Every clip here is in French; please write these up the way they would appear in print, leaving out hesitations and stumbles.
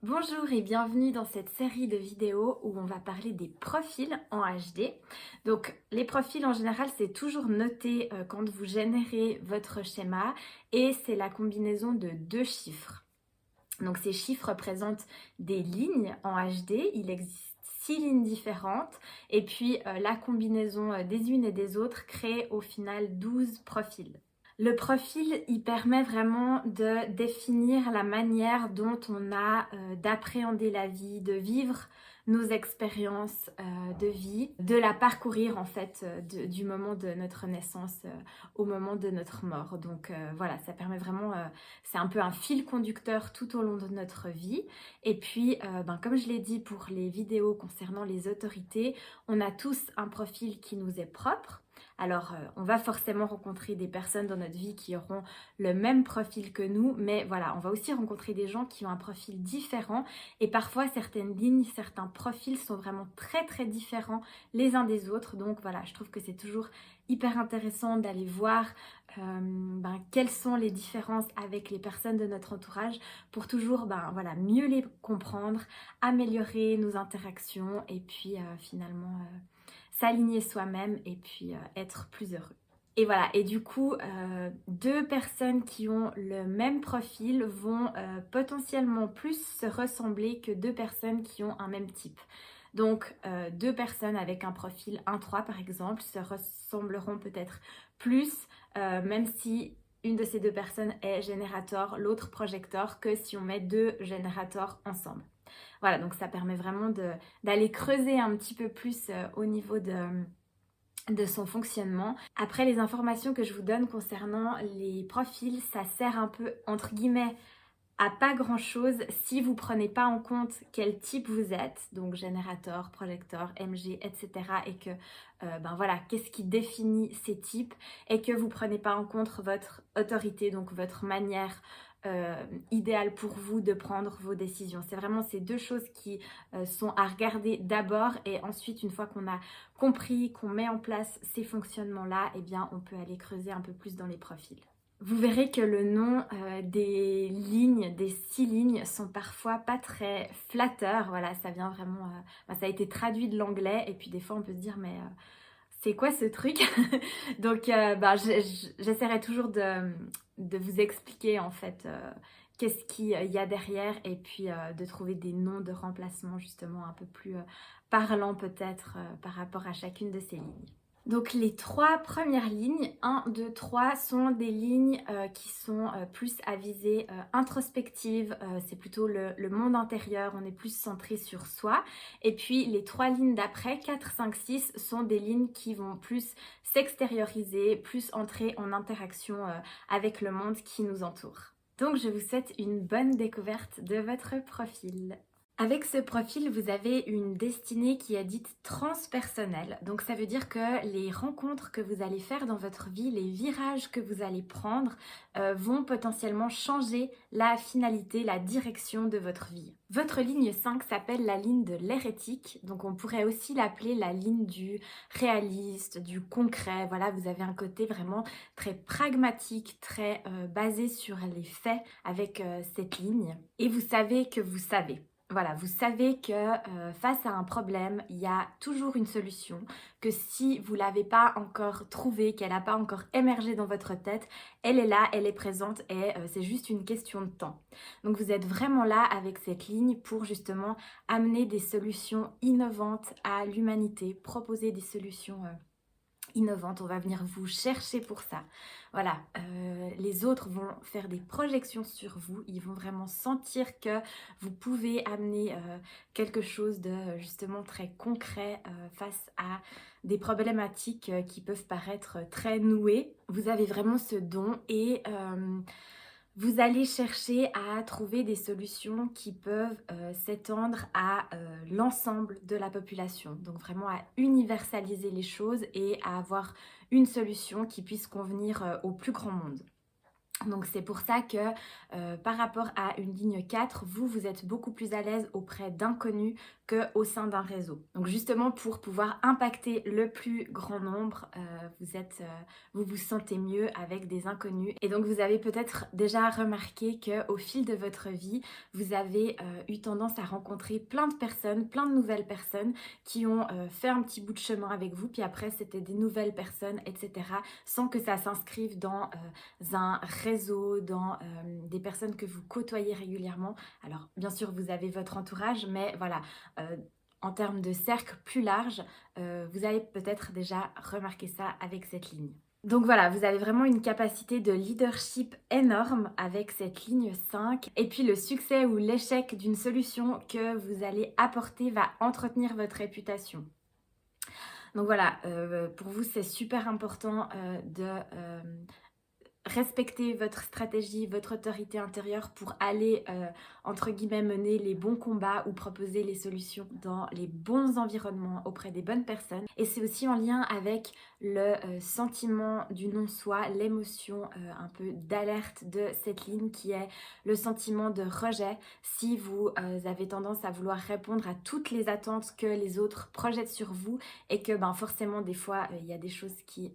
Bonjour et bienvenue dans cette série de vidéos où on va parler des profils en HD. Donc les profils en général c'est toujours noté quand vous générez votre schéma et c'est la combinaison de deux chiffres. Donc ces chiffres représentent des lignes en HD, il existe 6 lignes différentes et puis la combinaison des unes et des autres crée au final 12 profils. Le profil, il permet vraiment de définir la manière dont on a d'appréhender la vie, de vivre nos expériences de vie, de la parcourir en fait du moment de notre naissance au moment de notre mort. Donc voilà, ça permet vraiment, c'est un peu un fil conducteur tout au long de notre vie. Et puis, comme je l'ai dit pour les vidéos concernant les autorités, on a tous un profil qui nous est propre. Alors, on va forcément rencontrer des personnes dans notre vie qui auront le même profil que nous, mais voilà, on va aussi rencontrer des gens qui ont un profil différent et parfois certaines lignes, certains profils sont vraiment très très différents les uns des autres. Donc voilà, je trouve que c'est toujours hyper intéressant d'aller voir quelles sont les différences avec les personnes de notre entourage pour toujours voilà, mieux les comprendre, améliorer nos interactions et puis finalement s'aligner soi-même et puis être plus heureux. Et voilà, et du coup, deux personnes qui ont le même profil vont potentiellement plus se ressembler que deux personnes qui ont un même type. Donc, deux personnes avec un profil 1-3 par exemple se ressembleront peut-être plus, même si une de ces deux personnes est générateur, l'autre projecteur, que si on met deux générateurs ensemble. Voilà, donc ça permet vraiment d'aller creuser un petit peu plus au niveau de son fonctionnement. Après, les informations que je vous donne concernant les profils, ça sert un peu, entre guillemets, à pas grand chose si vous prenez pas en compte quel type vous êtes, donc générateur, projecteur, MG, etc. et que voilà, qu'est-ce qui définit ces types et que vous prenez pas en compte votre autorité, donc votre manière idéale pour vous de prendre vos décisions. C'est vraiment ces deux choses qui sont à regarder d'abord et ensuite une fois qu'on a compris, qu'on met en place ces fonctionnements-là, eh bien on peut aller creuser un peu plus dans les profils. Vous verrez que le nom des lignes, des 6 lignes, sont parfois pas très flatteurs. Voilà, ça vient vraiment... ça a été traduit de l'anglais et puis des fois on peut se dire mais c'est quoi ce truc? Donc j'essaierai toujours de vous expliquer en fait qu'est-ce qu'il y a derrière et puis de trouver des noms de remplacement justement un peu plus parlants peut-être par rapport à chacune de ces lignes. Donc les trois premières lignes, 1, 2, 3, sont des lignes qui sont plus à visée introspective, c'est plutôt le monde intérieur, on est plus centré sur soi. Et puis les trois lignes d'après, 4, 5, 6, sont des lignes qui vont plus s'extérioriser, plus entrer en interaction avec le monde qui nous entoure. Donc je vous souhaite une bonne découverte de votre profil. Avec ce profil, vous avez une destinée qui est dite transpersonnelle. Donc ça veut dire que les rencontres que vous allez faire dans votre vie, les virages que vous allez prendre vont potentiellement changer la finalité, la direction de votre vie. Votre ligne 5 s'appelle la ligne de l'hérétique. Donc on pourrait aussi l'appeler la ligne du réaliste, du concret. Voilà, vous avez un côté vraiment très pragmatique, très basé sur les faits avec cette ligne. Et vous savez que vous savez. Voilà, vous savez que face à un problème, il y a toujours une solution, que si vous ne l'avez pas encore trouvée, qu'elle n'a pas encore émergé dans votre tête, elle est là, elle est présente et c'est juste une question de temps. Donc vous êtes vraiment là avec cette ligne pour justement amener des solutions innovantes à l'humanité, proposer des solutions innovantes, on va venir vous chercher pour ça. Voilà, les autres vont faire des projections sur vous, ils vont vraiment sentir que vous pouvez amener quelque chose de justement très concret face à des problématiques qui peuvent paraître très nouées. Vous avez vraiment ce don et vous allez chercher à trouver des solutions qui peuvent s'étendre à l'ensemble de la population. Donc vraiment à universaliser les choses et à avoir une solution qui puisse convenir au plus grand monde. Donc c'est pour ça que par rapport à une ligne 4, vous êtes beaucoup plus à l'aise auprès d'inconnus qu'au sein d'un réseau. Donc justement pour pouvoir impacter le plus grand nombre, vous vous sentez mieux avec des inconnus. Et donc vous avez peut-être déjà remarqué qu'au fil de votre vie, vous avez eu tendance à rencontrer plein de personnes, plein de nouvelles personnes qui ont fait un petit bout de chemin avec vous, puis après c'était des nouvelles personnes, etc. sans que ça s'inscrive dans un réseau, dans des personnes que vous côtoyez régulièrement. Alors bien sûr vous avez votre entourage, mais voilà, en termes de cercle plus large, vous avez peut-être déjà remarqué ça avec cette ligne. Donc voilà, vous avez vraiment une capacité de leadership énorme avec cette ligne 5. Et puis le succès ou l'échec d'une solution que vous allez apporter va entretenir votre réputation. Donc voilà, pour vous c'est super important de respecter votre stratégie, votre autorité intérieure pour aller, entre guillemets, mener les bons combats ou proposer les solutions dans les bons environnements auprès des bonnes personnes. Et c'est aussi en lien avec le sentiment du non-soi, l'émotion un peu d'alerte de cette ligne qui est le sentiment de rejet. Si vous avez tendance à vouloir répondre à toutes les attentes que les autres projettent sur vous et que forcément des fois il y a des choses qui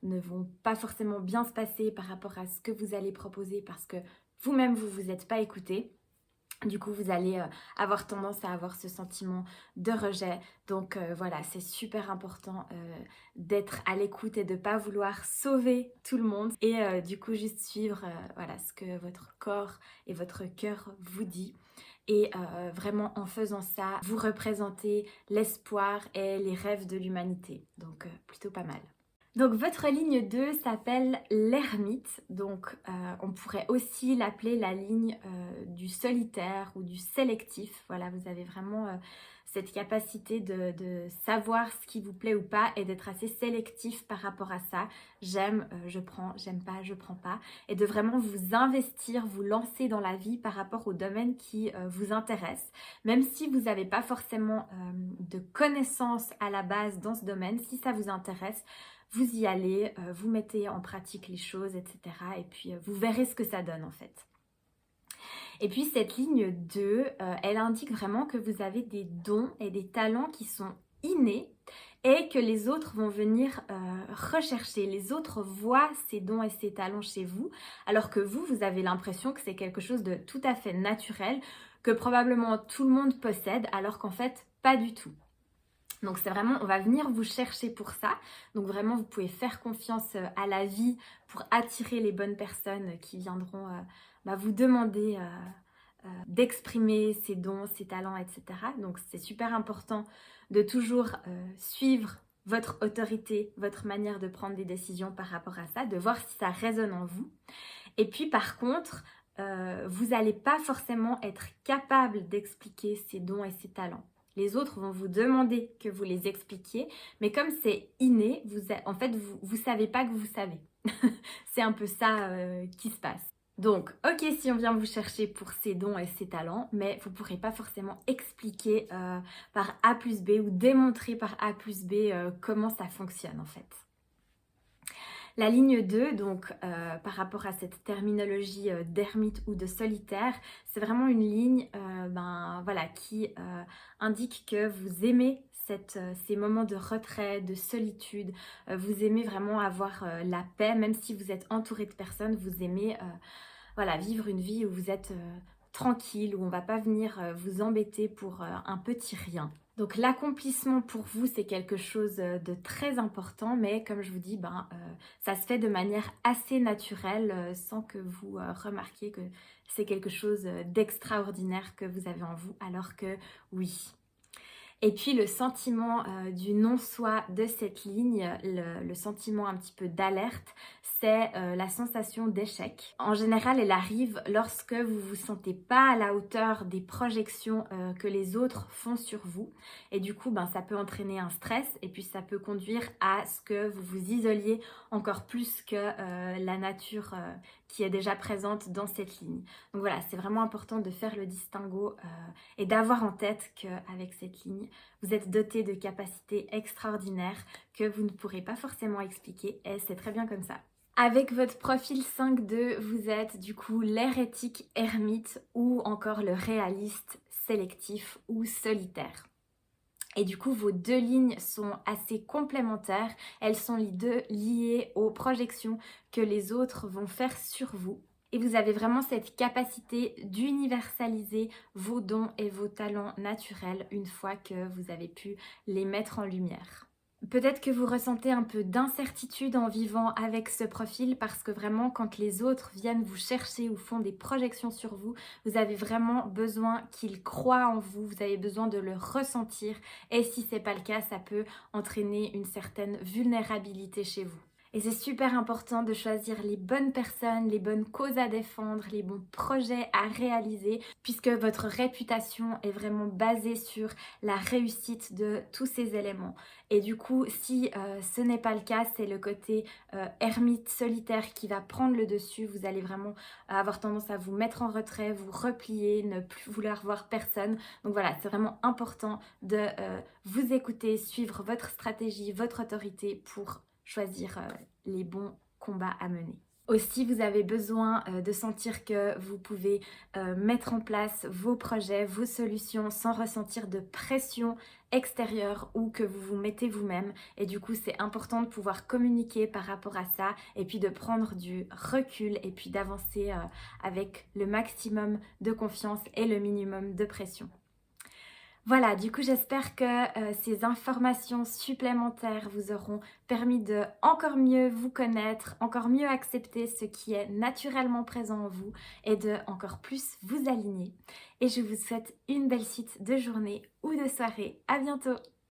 ne vont pas forcément bien se passer par rapport à ce que vous allez proposer parce que vous-même vous vous êtes pas écouté. Du coup, vous allez avoir tendance à avoir ce sentiment de rejet. Donc voilà, c'est super important d'être à l'écoute et de ne pas vouloir sauver tout le monde. Et du coup, juste suivre voilà, ce que votre corps et votre cœur vous dit. Et vraiment, en faisant ça, vous représentez l'espoir et les rêves de l'humanité. Donc plutôt pas mal. Donc votre ligne 2 s'appelle l'ermite, donc on pourrait aussi l'appeler la ligne du solitaire ou du sélectif. Voilà, vous avez vraiment cette capacité de savoir ce qui vous plaît ou pas et d'être assez sélectif par rapport à ça. J'aime, je prends, j'aime pas, je prends pas. Et de vraiment vous investir, vous lancer dans la vie par rapport au domaine qui vous intéresse. Même si vous n'avez pas forcément de connaissances à la base dans ce domaine, si ça vous intéresse, vous y allez, vous mettez en pratique les choses, etc. Et puis vous verrez ce que ça donne en fait. Et puis cette ligne 2, elle indique vraiment que vous avez des dons et des talents qui sont innés et que les autres vont venir rechercher. Les autres voient ces dons et ces talents chez vous, alors que vous avez l'impression que c'est quelque chose de tout à fait naturel, que probablement tout le monde possède, alors qu'en fait, pas du tout. Donc c'est vraiment, on va venir vous chercher pour ça. Donc vraiment, vous pouvez faire confiance à la vie pour attirer les bonnes personnes qui viendront vous demander d'exprimer ses dons, ses talents, etc. Donc c'est super important de toujours suivre votre autorité, votre manière de prendre des décisions par rapport à ça, de voir si ça résonne en vous. Et puis par contre, vous n'allez pas forcément être capable d'expliquer ses dons et ses talents. Les autres vont vous demander que vous les expliquiez, mais comme c'est inné, vous savez pas que vous savez. C'est un peu ça qui se passe. Donc, ok, si on vient vous chercher pour ses dons et ses talents, mais vous ne pourrez pas forcément expliquer par A plus B ou démontrer par A plus B comment ça fonctionne en fait. La ligne 2, donc par rapport à cette terminologie d'ermite ou de solitaire, c'est vraiment une ligne qui indique que vous aimez ces moments de retrait, de solitude. Vous aimez vraiment avoir la paix, même si vous êtes entouré de personnes, vous aimez vivre une vie où vous êtes tranquille, où on ne va pas venir vous embêter pour un petit rien. Donc l'accomplissement pour vous, c'est quelque chose de très important, mais comme je vous dis, ça se fait de manière assez naturelle sans que vous remarquiez que c'est quelque chose d'extraordinaire que vous avez en vous, alors que oui. Et puis le sentiment du non-soi de cette ligne, le sentiment un petit peu d'alerte, c'est la sensation d'échec. En général, elle arrive lorsque vous ne vous sentez pas à la hauteur des projections que les autres font sur vous. Et du coup, ça peut entraîner un stress et puis ça peut conduire à ce que vous vous isoliez encore plus que la nature qui est déjà présente dans cette ligne. Donc voilà, c'est vraiment important de faire le distinguo et d'avoir en tête qu'avec cette ligne, vous êtes doté de capacités extraordinaires que vous ne pourrez pas forcément expliquer et c'est très bien comme ça. Avec votre profil 5-2, vous êtes du coup l'hérétique ermite ou encore le réaliste sélectif ou solitaire. Et du coup, vos deux lignes sont assez complémentaires. Elles sont les deux liées aux projections que les autres vont faire sur vous. Et vous avez vraiment cette capacité d'universaliser vos dons et vos talents naturels une fois que vous avez pu les mettre en lumière. Peut-être que vous ressentez un peu d'incertitude en vivant avec ce profil parce que vraiment quand les autres viennent vous chercher ou font des projections sur vous, vous avez vraiment besoin qu'ils croient en vous, vous avez besoin de le ressentir et si c'est pas le cas, ça peut entraîner une certaine vulnérabilité chez vous. Et c'est super important de choisir les bonnes personnes, les bonnes causes à défendre, les bons projets à réaliser, puisque votre réputation est vraiment basée sur la réussite de tous ces éléments. Et du coup, si ce n'est pas le cas, c'est le côté ermite solitaire qui va prendre le dessus. Vous allez vraiment avoir tendance à vous mettre en retrait, vous replier, ne plus vouloir voir personne. Donc voilà, c'est vraiment important de vous écouter, suivre votre stratégie, votre autorité pour choisir les bons combats à mener. Aussi, vous avez besoin de sentir que vous pouvez mettre en place vos projets, vos solutions sans ressentir de pression extérieure ou que vous vous mettez vous-même. Et du coup, c'est important de pouvoir communiquer par rapport à ça et puis de prendre du recul et puis d'avancer avec le maximum de confiance et le minimum de pression. Voilà, du coup, j'espère que ces informations supplémentaires vous auront permis de encore mieux vous connaître, encore mieux accepter ce qui est naturellement présent en vous et de encore plus vous aligner. Et je vous souhaite une belle suite de journée ou de soirée. À bientôt!